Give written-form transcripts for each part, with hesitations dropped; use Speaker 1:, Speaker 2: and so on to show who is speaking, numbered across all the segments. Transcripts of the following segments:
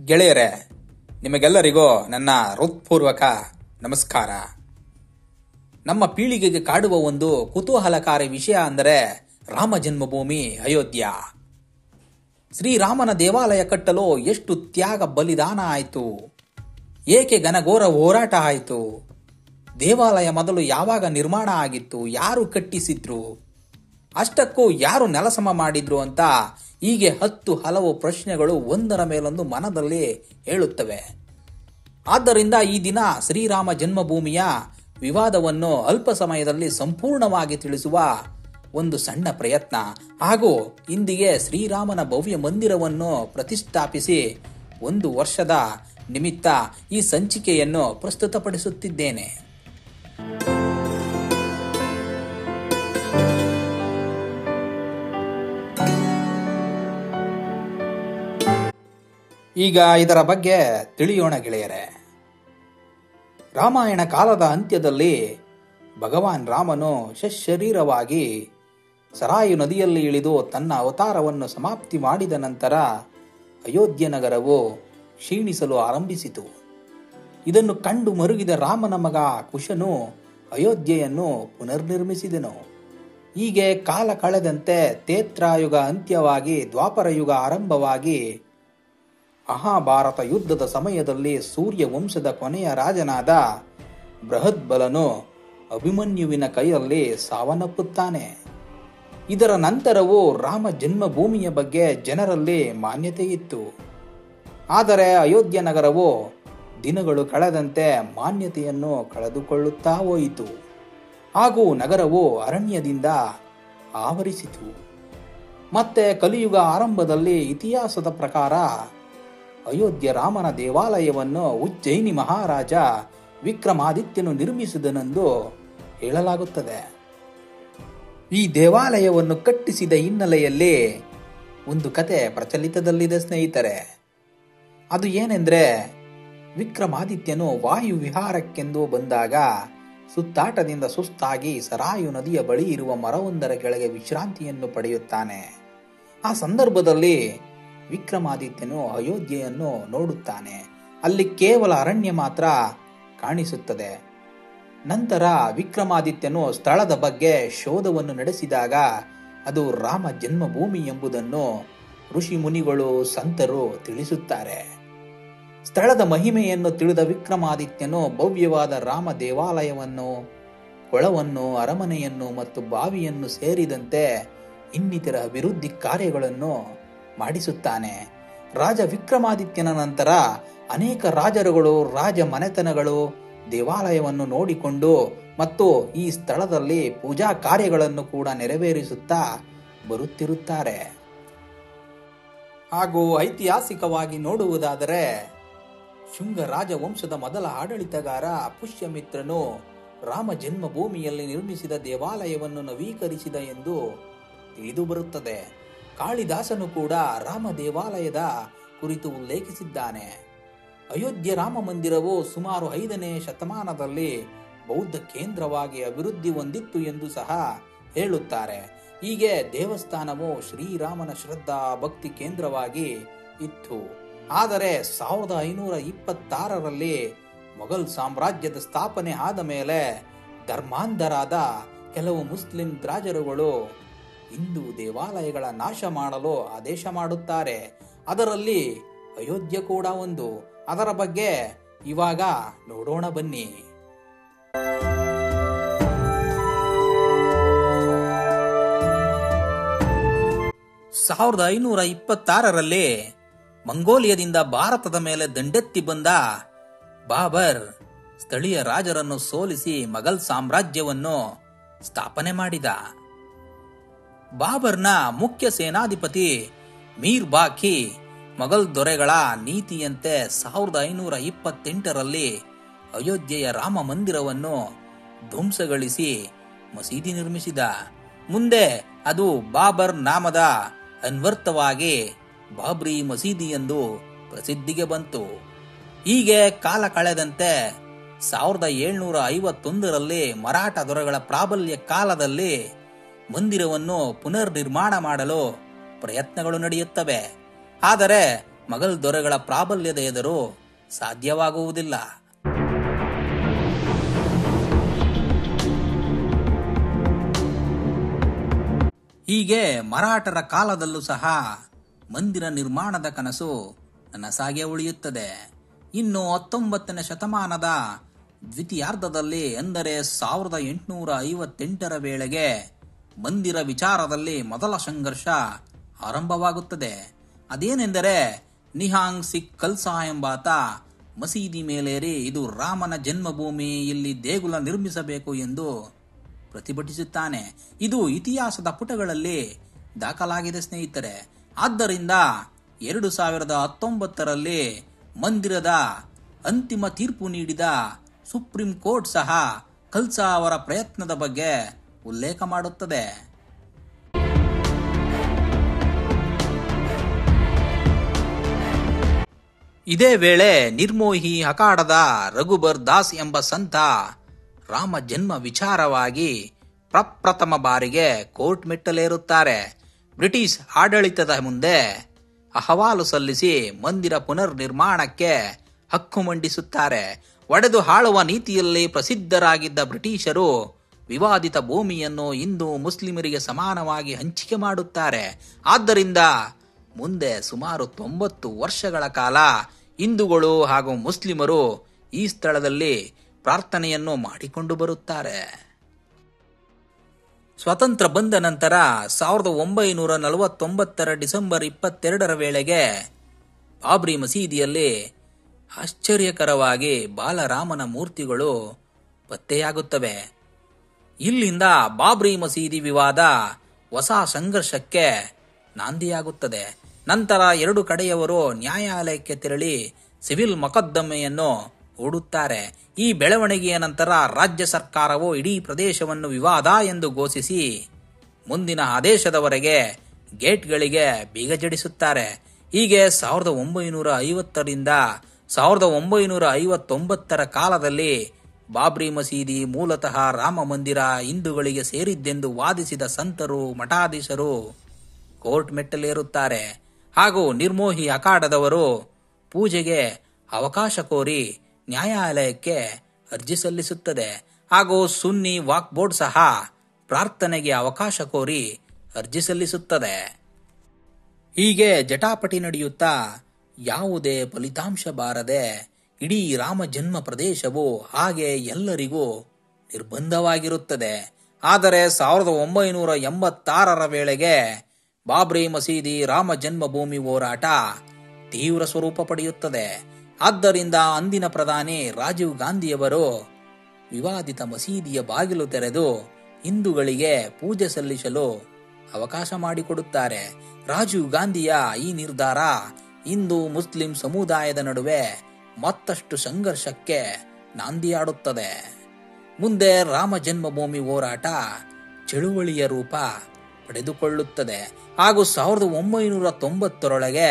Speaker 1: ಗೆಳೆಯರೇ, ನಿಮಗೆಲ್ಲರಿಗೂ ನನ್ನ ಹೃತ್ಪೂರ್ವಕ ನಮಸ್ಕಾರ. ನಮ್ಮ ಪೀಳಿಗೆಗೆ ಕಾಡುವ ಒಂದು ಕುತೂಹಲಕಾರಿ ವಿಷಯ ಅಂದರೆ ರಾಮ ಜನ್ಮಭೂಮಿ ಅಯೋಧ್ಯ. ಶ್ರೀರಾಮನ ದೇವಾಲಯ ಕಟ್ಟಲು ಎಷ್ಟು ತ್ಯಾಗ ಬಲಿದಾನ ಆಯಿತು, ಏಕೆ ಘನಘೋರ ಹೋರಾಟ ಆಯಿತು, ದೇವಾಲಯ ಮೊದಲು ಯಾವಾಗ ನಿರ್ಮಾಣ ಆಗಿತ್ತು, ಯಾರು ಕಟ್ಟಿಸಿದ್ರು, ಅಷ್ಟಕ್ಕೂ ಯಾರು ನೆಲಸಮ ಮಾಡಿದ್ರು ಅಂತ ಹೀಗೆ ಹಲವು ಪ್ರಶ್ನೆಗಳು ಒಂದರ ಮೇಲೊಂದು ಮನದಲ್ಲಿ ಹೇಳುತ್ತವೆ. ಆದ್ದರಿಂದ ಈ ದಿನ ಶ್ರೀರಾಮ ಜನ್ಮಭೂಮಿಯ ವಿವಾದವನ್ನು ಅಲ್ಪ ಸಮಯದಲ್ಲಿ ಸಂಪೂರ್ಣವಾಗಿ ತಿಳಿಸುವ ಒಂದು ಸಣ್ಣ ಪ್ರಯತ್ನ ಹಾಗೂ ಇಂದಿಗೆ ಶ್ರೀರಾಮನ ಭವ್ಯ ಮಂದಿರವನ್ನು ಪ್ರತಿಷ್ಠಾಪಿಸಿ 1 ವರ್ಷದ ನಿಮಿತ್ತ ಈ ಸಂಚಿಕೆಯನ್ನು ಪ್ರಸ್ತುತಪಡಿಸುತ್ತಿದ್ದೇನೆ. ಈಗ ಇದರ ಬಗ್ಗೆ ತಿಳಿಯೋಣ ಗೆಳೆಯರೆ. ರಾಮಾಯಣ ಕಾಲದ ಅಂತ್ಯದಲ್ಲಿ ಭಗವಾನ್ ರಾಮನು ಸಶರೀರವಾಗಿ ಸರಾಯು ನದಿಯಲ್ಲಿ ಇಳಿದು ತನ್ನ ಅವತಾರವನ್ನು ಸಮಾಪ್ತಿ ಮಾಡಿದ ನಂತರ ಅಯೋಧ್ಯ ನಗರವು ಕ್ಷೀಣಿಸಲು ಆರಂಭಿಸಿತು. ಇದನ್ನು ಕಂಡು ಮರುಗಿದ ರಾಮನ ಮಗ ಕುಶನು ಅಯೋಧ್ಯೆಯನ್ನು ಪುನರ್ನಿರ್ಮಿಸಿದನು. ಹೀಗೆ ಕಾಲ ಕಳೆದಂತೆ ತ್ರೇತಾಯುಗ ಅಂತ್ಯವಾಗಿ ದ್ವಾಪರ ಯುಗ ಆರಂಭವಾಗಿ ಮಹಾಭಾರತ ಯುದ್ಧದ ಸಮಯದಲ್ಲಿ ಸೂರ್ಯ ವಂಶದ ಕೊನೆಯ ರಾಜನಾದ ಬೃಹದ್ಬಲನು ಅಭಿಮನ್ಯುವಿನ ಕೈಯಲ್ಲಿ ಸಾವನ್ನಪ್ಪುತ್ತಾನೆ. ಇದರ ನಂತರವೂ ರಾಮ ಜನ್ಮಭೂಮಿಯ ಬಗ್ಗೆ ಜನರಲ್ಲಿ ಮಾನ್ಯತೆ ಇತ್ತು. ಆದರೆ ಅಯೋಧ್ಯ ನಗರವು ದಿನಗಳು ಕಳೆದಂತೆ ಮಾನ್ಯತೆಯನ್ನು ಕಳೆದುಕೊಳ್ಳುತ್ತಾ ಹೋಯಿತು ಹಾಗೂ ನಗರವು ಅರಣ್ಯದಿಂದ ಆವರಿಸಿತು. ಮತ್ತೆ ಕಲಿಯುಗ ಆರಂಭದಲ್ಲಿ ಇತಿಹಾಸದ ಪ್ರಕಾರ ಅಯೋಧ್ಯ ರಾಮನ ದೇವಾಲಯವನ್ನು ಉಜ್ಜಯಿನಿ ಮಹಾರಾಜ ವಿಕ್ರಮಾದಿತ್ಯನು ನಿರ್ಮಿಸಿದನೆಂದು ಹೇಳಲಾಗುತ್ತದೆ. ಈ ದೇವಾಲಯವನ್ನು ಕಟ್ಟಿಸಿದ ಹಿನ್ನೆಲೆಯಲ್ಲಿ ಒಂದು ಕತೆ ಪ್ರಚಲಿತದಲ್ಲಿದೆ ಸ್ನೇಹಿತರೆ. ಅದು ಏನೆಂದ್ರೆ, ವಿಕ್ರಮಾದಿತ್ಯನು ವಾಯು ವಿಹಾರಕ್ಕೆಂದು ಬಂದಾಗ ಸುತ್ತಾಟದಿಂದ ಸುಸ್ತಾಗಿ ಸರಾಯು ನದಿಯ ಬಳಿ ಇರುವ ಮರವೊಂದರ ಕೆಳಗೆ ವಿಶ್ರಾಂತಿಯನ್ನು ಪಡೆಯುತ್ತಾನೆ. ಆ ಸಂದರ್ಭದಲ್ಲಿ ವಿಕ್ರಮಾದಿತ್ಯನು ಅಯೋಧ್ಯೆಯನ್ನು ನೋಡುತ್ತಾನೆ. ಅಲ್ಲಿ ಕೇವಲ ಅರಣ್ಯ ಮಾತ್ರ ಕಾಣಿಸುತ್ತದೆ. ನಂತರ ವಿಕ್ರಮಾದಿತ್ಯನು ಸ್ಥಳದ ಬಗ್ಗೆ ಶೋಧವನ್ನು ನಡೆಸಿದಾಗ ಅದು ರಾಮ ಜನ್ಮಭೂಮಿ ಎಂಬುದನ್ನು ಋಷಿ ಮುನಿಗಳು ಸಂತರು ತಿಳಿಸುತ್ತಾರೆ. ಸ್ಥಳದ ಮಹಿಮೆಯನ್ನು ತಿಳಿದ ವಿಕ್ರಮಾದಿತ್ಯನು ಭವ್ಯವಾದ ರಾಮ ದೇವಾಲಯವನ್ನು, ಕೊಳವನ್ನು, ಅರಮನೆಯನ್ನು ಮತ್ತು ಬಾವಿಯನ್ನು ಸೇರಿದಂತೆ ಇನ್ನಿತರ ಅಭಿವೃದ್ಧಿ ಕಾರ್ಯಗಳನ್ನು ಮಾಡಿಸುತ್ತಾನೆ. ರಾಜ ವಿಕ್ರಮಾದಿತ್ಯನ ನಂತರ ಅನೇಕ ರಾಜರುಗಳು, ರಾಜ ಮನೆತನಗಳು ದೇವಾಲಯವನ್ನು ನೋಡಿಕೊಂಡು ಮತ್ತು ಈ ಸ್ಥಳದಲ್ಲಿ ಪೂಜಾ ಕಾರ್ಯಗಳನ್ನು ಕೂಡ ನೆರವೇರಿಸುತ್ತಾ ಬರುತ್ತಿರುತ್ತಾರೆ. ಹಾಗೂ ಐತಿಹಾಸಿಕವಾಗಿ ನೋಡುವುದಾದರೆ ಶುಂಗ ರಾಜವಂಶದ ಮೊದಲ ಆಡಳಿತಗಾರ ಪುಷ್ಯಮಿತ್ರನು ರಾಮ ಜನ್ಮಭೂಮಿಯಲ್ಲಿ ನಿರ್ಮಿಸಿದ ದೇವಾಲಯವನ್ನು ನವೀಕರಿಸಿದ ಎಂದು ತಿಳಿದು ಬರುತ್ತದೆ. ಕಾಳಿದಾಸನು ಕೂಡ ರಾಮ ದೇವಾಲಯದ ಕುರಿತು ಉಲ್ಲೇಖಿಸಿದ್ದಾನೆ. ಅಯೋಧ್ಯ ರಾಮ ಮಂದಿರವು ಸುಮಾರು 5ನೇ ಶತಮಾನದಲ್ಲಿ ಬೌದ್ಧ ಕೇಂದ್ರವಾಗಿ ಅಭಿವೃದ್ಧಿ ಹೊಂದಿತ್ತು ಎಂದು ಸಹ ಹೇಳುತ್ತಾರೆ. ಹೀಗೆ ದೇವಸ್ಥಾನವು ಶ್ರೀರಾಮನ ಶ್ರದ್ಧಾ ಭಕ್ತಿ ಕೇಂದ್ರವಾಗಿ ಇತ್ತು. ಆದರೆ 1526ರಲ್ಲಿ ಮೊಘಲ್ ಸಾಮ್ರಾಜ್ಯದ ಸ್ಥಾಪನೆ ಆದ ಮೇಲೆ ಧರ್ಮಾಂಧರಾದ ಕೆಲವು ಮುಸ್ಲಿಂ ರಾಜರುಗಳು ಹಿಂದೂ ದೇವಾಲಯಗಳ ನಾಶ ಮಾಡಲು ಆದೇಶ ಮಾಡುತ್ತಾರೆ. ಅದರಲ್ಲಿ ಅಯೋಧ್ಯ ಕೂಡ ಒಂದು. ಅದರ ಬಗ್ಗೆ ಇವಾಗ ನೋಡೋಣ ಬನ್ನಿ. 1526ರಲ್ಲಿ ಮಂಗೋಲಿಯಾದಿಂದ ಭಾರತದ ಮೇಲೆ ದಂಡೆತ್ತಿ ಬಂದ ಬಾಬರ್ ಸ್ಥಳೀಯ ರಾಜರನ್ನು ಸೋಲಿಸಿ ಮೊಘಲ್ ಸಾಮ್ರಾಜ್ಯವನ್ನು ಸ್ಥಾಪನೆ ಮಾಡಿದ. ಬಾಬರ್ನ ಮುಖ್ಯ ಸೇನಾಧಿಪತಿ ಮೀರ್ ಬಾಕಿ ಮೊಘಲ್ ದೊರೆಗಳ ನೀತಿಯಂತೆ 1528ರಲ್ಲಿ ಅಯೋಧ್ಯೆಯ ರಾಮ ಮಂದಿರವನ್ನು ಧ್ವಂಸಗೊಳಿಸಿ ಮಸೀದಿ ನಿರ್ಮಿಸಿದ. ಮುಂದೆ ಅದು ಬಾಬರ್ ನಾಮದ ಅನ್ವರ್ಥವಾಗಿ ಬಾಬ್ರಿ ಮಸೀದಿ ಎಂದು ಪ್ರಸಿದ್ಧಿಗೆ ಬಂತು. ಹೀಗೆ ಕಾಲ ಕಳೆದಂತೆ 1751ರಲ್ಲಿ ಮರಾಠ ದೊರೆಗಳ ಪ್ರಾಬಲ್ಯ ಕಾಲದಲ್ಲಿ ಮಂದಿರವನ್ನು ಪುನರ್ ನಿರ್ಮಾಣ ಮಾಡಲು ಪ್ರಯತ್ನಗಳು ನಡೆಯುತ್ತವೆ. ಆದರೆ ಮೊಘಲ್ ದೊರೆಗಳ ಪ್ರಾಬಲ್ಯದ ಎದುರು ಸಾಧ್ಯವಾಗುವುದಿಲ್ಲ. ಹೀಗೆ ಮರಾಠರ ಕಾಲದಲ್ಲೂ ಸಹ ಮಂದಿರ ನಿರ್ಮಾಣದ ಕನಸು ನನಸಾಗೆ ಉಳಿಯುತ್ತದೆ. ಇನ್ನು 19ನೇ ಶತಮಾನದ ದ್ವಿತೀಯಾರ್ಧದಲ್ಲಿ, ಅಂದರೆ 1858ರ ವೇಳೆಗೆ ಮಂದಿರ ವಿಚಾರದಲ್ಲಿ ಮೊದಲ ಸಂಘರ್ಷ ಆರಂಭವಾಗುತ್ತದೆ. ಅದೇನೆಂದರೆ, ನಿಹಾಂಗ್ ಸಿಖ್ ಖಲ್ಸಾ ಎಂಬಾತ ಮಸೀದಿ ಮೇಲೇರಿ ಇದು ರಾಮನ ಜನ್ಮಭೂಮಿ, ಇಲ್ಲಿ ದೇಗುಲ ನಿರ್ಮಿಸಬೇಕು ಎಂದು ಪ್ರತಿಭಟಿಸುತ್ತಾನೆ. ಇದು ಇತಿಹಾಸದ ಪುಟಗಳಲ್ಲಿ ದಾಖಲಾಗಿದೆ ಸ್ನೇಹಿತರೆ. ಆದ್ದರಿಂದ 2019ರಲ್ಲಿ ಮಂದಿರದ ಅಂತಿಮ ತೀರ್ಪು ನೀಡಿದ ಸುಪ್ರೀಂ ಕೋರ್ಟ್ ಸಹ ಖಲ್ಸಾ ಅವರ ಪ್ರಯತ್ನದ ಬಗ್ಗೆ ಉಲ್ಲೇಖ ಮಾಡುತ್ತದೆ. ಇದೇ ವೇಳೆ ನಿರ್ಮೋಹಿ ಅಖಾಡದ ರಘುಬರ್ ದಾಸ್ ಎಂಬ ಸಂತ ರಾಮ ಜನ್ಮ ವಿಚಾರವಾಗಿ ಪ್ರಪ್ರಥಮ ಬಾರಿಗೆ ಕೋರ್ಟ್ ಮೆಟ್ಟಲೇರುತ್ತಾರೆ. ಬ್ರಿಟಿಷ್ ಆಡಳಿತದ ಮುಂದೆ ಅಹವಾಲು ಸಲ್ಲಿಸಿ ಮಂದಿರ ಪುನರ್ ನಿರ್ಮಾಣಕ್ಕೆ ಹಕ್ಕು ಮಂಡಿಸುತ್ತಾರೆ. ಒಡೆದು ಆಳುವ ನೀತಿಯಲ್ಲಿ ಪ್ರಸಿದ್ಧರಾಗಿದ್ದ ಬ್ರಿಟಿಷರು ವಿವಾದಿತ ಭೂಮಿಯನ್ನು ಹಿಂದೂ ಮುಸ್ಲಿಮರಿಗೆ ಸಮಾನವಾಗಿ ಹಂಚಿಕೆ ಮಾಡುತ್ತಾರೆ. ಆದ್ದರಿಂದ ಮುಂದೆ ಸುಮಾರು 90 ವರ್ಷಗಳ ಕಾಲ ಹಿಂದೂಗಳು ಹಾಗೂ ಮುಸ್ಲಿಮರು ಈ ಸ್ಥಳದಲ್ಲಿ ಪ್ರಾರ್ಥನೆಯನ್ನು ಮಾಡಿಕೊಂಡು ಬರುತ್ತಾರೆ. ಸ್ವಾತಂತ್ರ್ಯ ಬಂದ ನಂತರ 1949ರ ಡಿಸೆಂಬರ್ 22ರ ವೇಳೆಗೆ ಬಾಬ್ರಿ ಮಸೀದಿಯಲ್ಲಿ ಆಶ್ಚರ್ಯಕರವಾಗಿ ಬಾಲರಾಮನ ಮೂರ್ತಿಗಳು ಪತ್ತೆಯಾಗುತ್ತವೆ. ಇಲ್ಲಿಂದ ಬಾಬ್ರಿ ಮಸೀದಿ ವಿವಾದ ಹೊಸ ಸಂಘರ್ಷಕ್ಕೆ ನಾಂದಿಯಾಗುತ್ತದೆ. ನಂತರ ಎರಡು ಕಡೆಯವರು ನ್ಯಾಯಾಲಯಕ್ಕೆ ತೆರಳಿ ಸಿವಿಲ್ ಮೊಕದ್ದಮೆಯನ್ನು ಹೂಡುತ್ತಾರೆ. ಈ ಬೆಳವಣಿಗೆಯ ನಂತರ ರಾಜ್ಯ ಸರ್ಕಾರವು ಇಡೀ ಪ್ರದೇಶವನ್ನು ವಿವಾದ ಎಂದು ಘೋಷಿಸಿ ಮುಂದಿನ ಆದೇಶದವರೆಗೆ ಗೇಟ್ಗಳಿಗೆ ಬೀಗ ಜಡಿಸುತ್ತಾರೆ. ಹೀಗೆ 1950ರಿಂದ 1959ರ ಕಾಲದಲ್ಲಿ ಬಾಬ್ರಿ ಮಸೀದಿ ಮೂಲತಃ ರಾಮ ಮಂದಿರ, ಹಿಂದೂಗಳಿಗೆ ಸೇರಿದ್ದೆಂದು ವಾದಿಸಿದ ಸಂತರು, ಮಠಾಧೀಶರು ಕೋರ್ಟ್ ಮೆಟ್ಟಲೇರುತ್ತಾರೆ. ಹಾಗೂ ನಿರ್ಮೋಹಿ ಅಖಾಡದವರು ಪೂಜೆಗೆ ಅವಕಾಶ ಕೋರಿ ನ್ಯಾಯಾಲಯಕ್ಕೆ ಅರ್ಜಿ ಸಲ್ಲಿಸುತ್ತದೆ. ಹಾಗೂ ಸುನ್ನಿ ವಾಕ್ ಬೋರ್ಡ್ ಸಹ ಪ್ರಾರ್ಥನೆಗೆ ಅವಕಾಶ ಕೋರಿ ಅರ್ಜಿ ಸಲ್ಲಿಸುತ್ತದೆ. ಹೀಗೆ ಜಟಾಪಟಿ ನಡೆಯುತ್ತಾ ಯಾವುದೇ ಫಲಿತಾಂಶ ಬಾರದೆ ಇಡೀ ರಾಮ ಜನ್ಮ ಪ್ರದೇಶವು ಹಾಗೆ ಎಲ್ಲರಿಗೂ ನಿರ್ಬಂಧವಾಗಿರುತ್ತದೆ. ಆದರೆ 1986ರ ವೇಳೆಗೆ ಬಾಬ್ರಿ ಮಸೀದಿ ರಾಮ ಜನ್ಮಭೂಮಿ ಹೋರಾಟ ತೀವ್ರ ಸ್ವರೂಪ ಪಡೆಯುತ್ತದೆ. ಆದ್ದರಿಂದ ಅಂದಿನ ಪ್ರಧಾನಿ ರಾಜೀವ್ ಗಾಂಧಿಯವರು ವಿವಾದಿತ ಮಸೀದಿಯ ಬಾಗಿಲು ತೆರೆದು ಹಿಂದೂಗಳಿಗೆ ಪೂಜೆ ಸಲ್ಲಿಸಲು ಅವಕಾಶ ಮಾಡಿಕೊಡುತ್ತಾರೆ. ರಾಜೀವ್ ಗಾಂಧಿಯ ಈ ನಿರ್ಧಾರ ಹಿಂದೂ ಮುಸ್ಲಿಂ ಸಮುದಾಯದ ನಡುವೆ ಮತ್ತಷ್ಟು ಸಂಘರ್ಷಕ್ಕೆ ನಾಂದಿಯಾಡುತ್ತದೆ. ಮುಂದೆ ರಾಮ ಜನ್ಮಭೂಮಿ ಹೋರಾಟ ಚಳುವಳಿಯ ರೂಪ ಪಡೆದುಕೊಳ್ಳುತ್ತದೆ. ಹಾಗೂ 1990ರೊಳಗೆ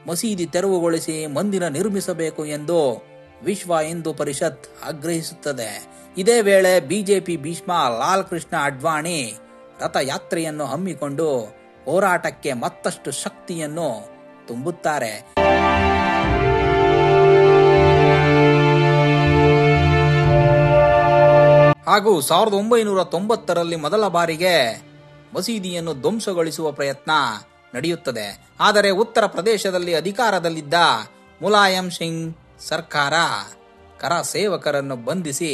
Speaker 1: ಮಸೀದಿ ತೆರವುಗೊಳಿಸಿ ಮಂದಿರ ನಿರ್ಮಿಸಬೇಕು ಎಂದು ವಿಶ್ವ ಹಿಂದೂ ಪರಿಷತ್ ಆಗ್ರಹಿಸುತ್ತದೆ. ಇದೇ ವೇಳೆ ಬಿಜೆಪಿ ಭೀಷ್ಮ ಲಾಲ್ ಕೃಷ್ಣ ಅಡ್ವಾಣಿ ರಥಯಾತ್ರೆಯನ್ನು ಹಮ್ಮಿಕೊಂಡು ಹೋರಾಟಕ್ಕೆ ಮತ್ತಷ್ಟು ಶಕ್ತಿಯನ್ನು ತುಂಬುತ್ತಾರೆ. ಹಾಗೂ 1990ರಲ್ಲಿ ಮೊದಲ ಬಾರಿಗೆ ಮಸೀದಿಯನ್ನು ಧ್ವಂಸಗೊಳಿಸುವ ಪ್ರಯತ್ನ ನಡೆಯುತ್ತದೆ. ಆದರೆ ಉತ್ತರ ಪ್ರದೇಶದಲ್ಲಿ ಅಧಿಕಾರದಲ್ಲಿದ್ದ ಮುಲಾಯಂ ಸಿಂಗ್ ಸರ್ಕಾರ ಕರ ಸೇವಕರನ್ನು ಬಂಧಿಸಿ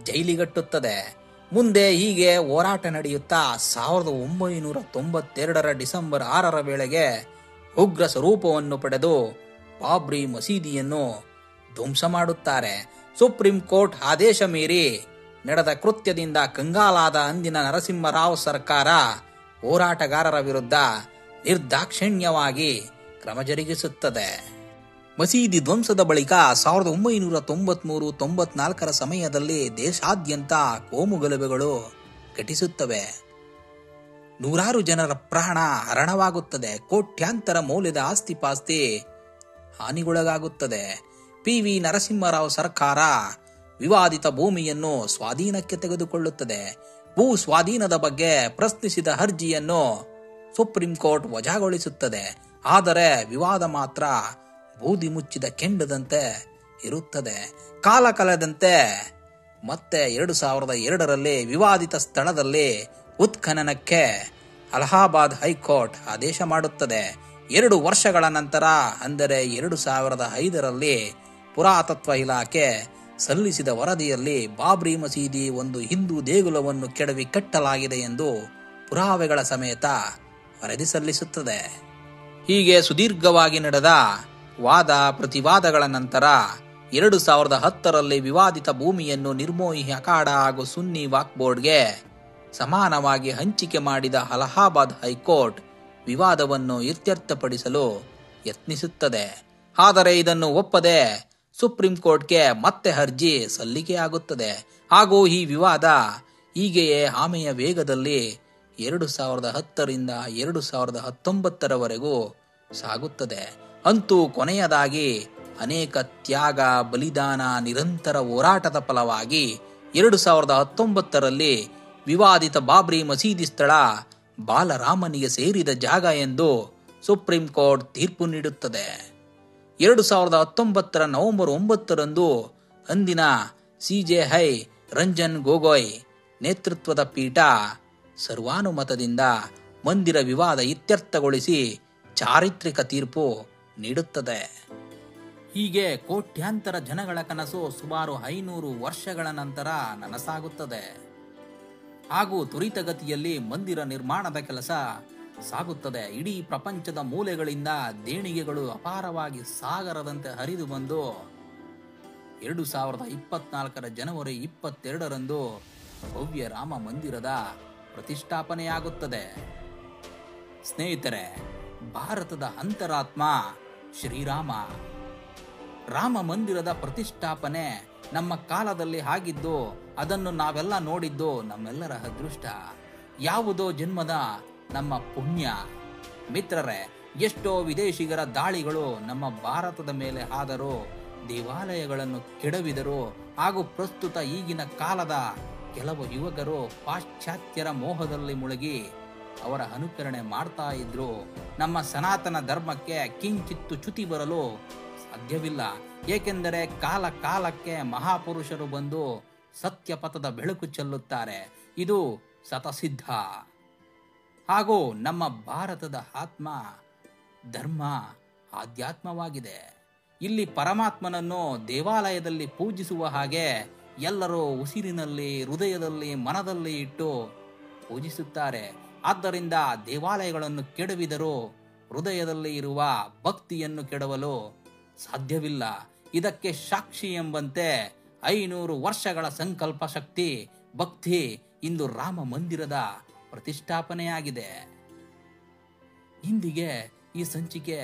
Speaker 1: ಜೈಲಿಗಟ್ಟುತ್ತದೆ. ಮುಂದೆ ಹೀಗೆ ಹೋರಾಟ ನಡೆಯುತ್ತಾ 1992ರ ಡಿಸೆಂಬರ್ 6ರ ವೇಳೆಗೆ ಉಗ್ರ ಸ್ವರೂಪವನ್ನು ಪಡೆದು ಬಾಬ್ರಿ ಮಸೀದಿಯನ್ನು ಧ್ವಂಸ ಮಾಡುತ್ತಾರೆ. ಸುಪ್ರೀಂ ಕೋರ್ಟ್ ಆದೇಶ ಮೀರಿ ನಡೆದ ಕೃತ್ಯದಿಂದ ಕಂಗಾಲಾದ ಅಂದಿನ ನರಸಿಂಹರಾವ್ ಸರ್ಕಾರ ಹೋರಾಟಗಾರರ ವಿರುದ್ಧ ನಿರ್ದಾಕ್ಷಿಣ್ಯವಾಗಿ ಕ್ರಮ ಜರುಗಿಸುತ್ತದೆ. ಮಸೀದಿ ಧ್ವಂಸದ ಬಳಿಕ 1993-94ರ ಸಮಯದಲ್ಲಿ ದೇಶಾದ್ಯಂತ ಕೋಮುಗಲಭೆಗಳು ಘಟಿಸುತ್ತವೆ. ನೂರಾರು ಜನರ ಪ್ರಾಣ ಹರಣವಾಗುತ್ತದೆ. ಕೋಟ್ಯಾಂತರ ಮೌಲ್ಯದ ಆಸ್ತಿಪಾಸ್ತಿ ಹಾನಿಗೊಳಗಾಗುತ್ತದೆ. ಪಿ.ವಿ. ನರಸಿಂಹರಾವ್ ಸರ್ಕಾರ ವಿವಾದಿತ ಭೂಮಿಯನ್ನು ಸ್ವಾಧೀನಕ್ಕೆ ತೆಗೆದುಕೊಳ್ಳುತ್ತದೆ. ಭೂ ಸ್ವಾಧೀನದ ಬಗ್ಗೆ ಪ್ರಶ್ನಿಸಿದ ಅರ್ಜಿಯನ್ನು ಸುಪ್ರೀಂ ಕೋರ್ಟ್ ವಜಾಗೊಳಿಸುತ್ತದೆ. ಆದರೆ ವಿವಾದ ಮಾತ್ರ ಬೂದಿ ಮುಚ್ಚಿದ ಕೆಂಡದಂತೆ ಇರುತ್ತದೆ. ಕಾಲ ಕಳೆದಂತೆ ಮತ್ತೆ 2002ರಲ್ಲಿ ವಿವಾದಿತ ಸ್ಥಳದಲ್ಲಿ ಉತ್ಖನನಕ್ಕೆ ಅಲಹಾಬಾದ್ ಹೈಕೋರ್ಟ್ ಆದೇಶ ಮಾಡುತ್ತದೆ. 2 ವರ್ಷಗಳ ನಂತರ ಅಂದರೆ 2005ರಲ್ಲಿ ಪುರಾತತ್ವ ಇಲಾಖೆ ಸಲ್ಲಿಸಿದ ವರದಿಯಲ್ಲಿ ಬಾಬ್ರಿ ಮಸೀದಿ ಒಂದು ಹಿಂದೂ ದೇಗುಲವನ್ನು ಕೆಡವಿ ಕಟ್ಟಲಾಗಿದೆ ಎಂದು ಪುರಾವೆಗಳ ಸಮೇತ ವರದಿ ಸಲ್ಲಿಸುತ್ತದೆ. ಹೀಗೆ ಸುದೀರ್ಘವಾಗಿ ನಡೆದ ವಾದ ಪ್ರತಿವಾದಗಳ ನಂತರ 2010ರಲ್ಲಿ ವಿವಾದಿತ ಭೂಮಿಯನ್ನು ನಿರ್ಮೋಹಿ ಅಖಾಡ ಹಾಗೂ ಸುನ್ನಿ ವಕ್ಫ್ ಬೋರ್ಡ್ಗೆ ಸಮಾನವಾಗಿ ಹಂಚಿಕೆ ಮಾಡಿದ ಅಲಹಾಬಾದ್ ಹೈಕೋರ್ಟ್ ವಿವಾದವನ್ನು ಇತ್ಯರ್ಥಪಡಿಸಲು ಯತ್ನಿಸುತ್ತದೆ. ಆದರೆ ಇದನ್ನು ಒಪ್ಪದೆ ಸುಪ್ರೀಂ ಕೋರ್ಟ್ಗೆ ಮತ್ತೆ ಅರ್ಜಿ ಸಲ್ಲಿಕೆಯಾಗುತ್ತದೆ ಹಾಗೂ ಈ ವಿವಾದ ಹೀಗೆಯೇ ಆಮೆಯ ವೇಗದಲ್ಲಿ 2010ರಿಂದ 2019ರವರೆಗೂ ಸಾಗುತ್ತದೆ. ಅಂತೂ ಕೊನೆಯದಾಗಿ ಅನೇಕ ತ್ಯಾಗ, ಬಲಿದಾನ, ನಿರಂತರ ಹೋರಾಟದ ಫಲವಾಗಿ 2019ರಲ್ಲಿ ವಿವಾದಿತ ಬಾಬ್ರಿ ಮಸೀದಿ ಸ್ಥಳ ಬಾಲರಾಮನಿಗೆ ಸೇರಿದ ಜಾಗ ಎಂದು ಸುಪ್ರೀಂ ಕೋರ್ಟ್ ತೀರ್ಪು ನೀಡುತ್ತದೆ. 2019ರ ನವೆಂಬರ್ 9ರಂದು ಅಂದಿನ ಸಿಜೆಐ ರಂಜನ್ ಗೊಗೊಯ್ ನೇತೃತ್ವದ ಪೀಠ ಸರ್ವಾನುಮತದಿಂದ ಮಂದಿರ ವಿವಾದ ಇತ್ಯರ್ಥಗೊಳಿಸಿ ಚಾರಿತ್ರಿಕ ತೀರ್ಪು ನೀಡುತ್ತದೆ. ಹೀಗೆ ಕೋಟ್ಯಾಂತರ ಜನಗಳ ಕನಸು ಸುಮಾರು 500 ವರ್ಷಗಳ ನಂತರ ನನಸಾಗುತ್ತದೆ ಹಾಗೂ ತ್ವರಿತಗತಿಯಲ್ಲಿ ಮಂದಿರ ನಿರ್ಮಾಣದ ಕೆಲಸ ಸಾಗುತ್ತದೆ. ಇಡೀ ಪ್ರಪಂಚದ ಮೂಲೆಗಳಿಂದ ದೇಣಿಗೆಗಳು ಅಪಾರವಾಗಿ ಸಾಗರದಂತೆ ಹರಿದು ಬಂದು 2024ರ ಜನವರಿ 22ರಂದು ಭವ್ಯ ರಾಮ ಮಂದಿರದ ಪ್ರತಿಷ್ಠಾಪನೆಯಾಗುತ್ತದೆ. ಸ್ನೇಹಿತರೆ, ಭಾರತದ ಅಂತರಾತ್ಮ ಶ್ರೀರಾಮ. ರಾಮ ಮಂದಿರದ ಪ್ರತಿಷ್ಠಾಪನೆ ನಮ್ಮ ಕಾಲದಲ್ಲಿ ಆಗಿದ್ದು ಅದನ್ನು ನಾವೆಲ್ಲ ನೋಡಿದ್ದು ನಮ್ಮೆಲ್ಲರ ಅದೃಷ್ಟ. ಯಾವುದೋ ಜನ್ಮದ ನಮ್ಮ ಪುಣ್ಯ. ಮಿತ್ರರೇ, ಎಷ್ಟೋ ವಿದೇಶಿಗರ ದಾಳಿಗಳು ನಮ್ಮ ಭಾರತದ ಮೇಲೆ ಆದರೂ, ದೇವಾಲಯಗಳನ್ನು ಕೆಡವಿದರು ಹಾಗೂ ಪ್ರಸ್ತುತ ಈಗಿನ ಕಾಲದ ಕೆಲವು ಯುವಕರು ಪಾಶ್ಚಾತ್ಯರ ಮೋಹದಲ್ಲಿ ಮುಳುಗಿ ಅವರ ಅನುಕರಣೆ ಮಾಡ್ತಾ ಇದ್ರು. ನಮ್ಮ ಸನಾತನ ಧರ್ಮಕ್ಕೆ ಕಿಂಚಿತ್ತು ಚ್ಯುತಿ ಬರಲು ಸಾಧ್ಯವಿಲ್ಲ. ಏಕೆಂದರೆ ಕಾಲ ಕಾಲಕ್ಕೆ ಮಹಾಪುರುಷರು ಬಂದು ಸತ್ಯಪಥದ ಬೆಳಕು ಚೆಲ್ಲುತ್ತಾರೆ. ಇದು ಸತಸಿದ್ಧ. ಹಾಗೂ ನಮ್ಮ ಭಾರತದ ಆತ್ಮ ಧರ್ಮ ಆಧ್ಯಾತ್ಮವಾಗಿದೆ. ಇಲ್ಲಿ ಪರಮಾತ್ಮನನ್ನು ದೇವಾಲಯದಲ್ಲಿ ಪೂಜಿಸುವ ಹಾಗೆ ಎಲ್ಲರೂ ಉಸಿರಿನಲ್ಲಿ, ಹೃದಯದಲ್ಲಿ, ಮನದಲ್ಲಿ ಇಟ್ಟು ಪೂಜಿಸುತ್ತಾರೆ. ಆದ್ದರಿಂದ ದೇವಾಲಯಗಳನ್ನು ಕೆಡವಿದರೂ ಹೃದಯದಲ್ಲಿ ಇರುವ ಭಕ್ತಿಯನ್ನು ಕೆಡವಲು ಸಾಧ್ಯವಿಲ್ಲ. ಇದಕ್ಕೆ ಸಾಕ್ಷಿ ಎಂಬಂತೆ 500 ವರ್ಷಗಳ ಸಂಕಲ್ಪ ಶಕ್ತಿ, ಭಕ್ತಿ ಇಂದು ರಾಮ ಮಂದಿರದ ಪ್ರತಿಷ್ಠಾಪನೆಯಾಗಿದೆ. ಇಂದಿಗೆ ಈ ಸಂಚಿಕೆ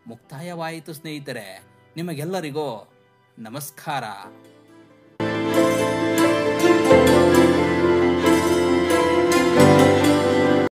Speaker 1: ಮುಕ್ತಾಯವಾಯಿತು ಸ್ನೇಹಿತರೆ. ನಿಮಗೆಲ್ಲರಿಗೂ ನಮಸ್ಕಾರ.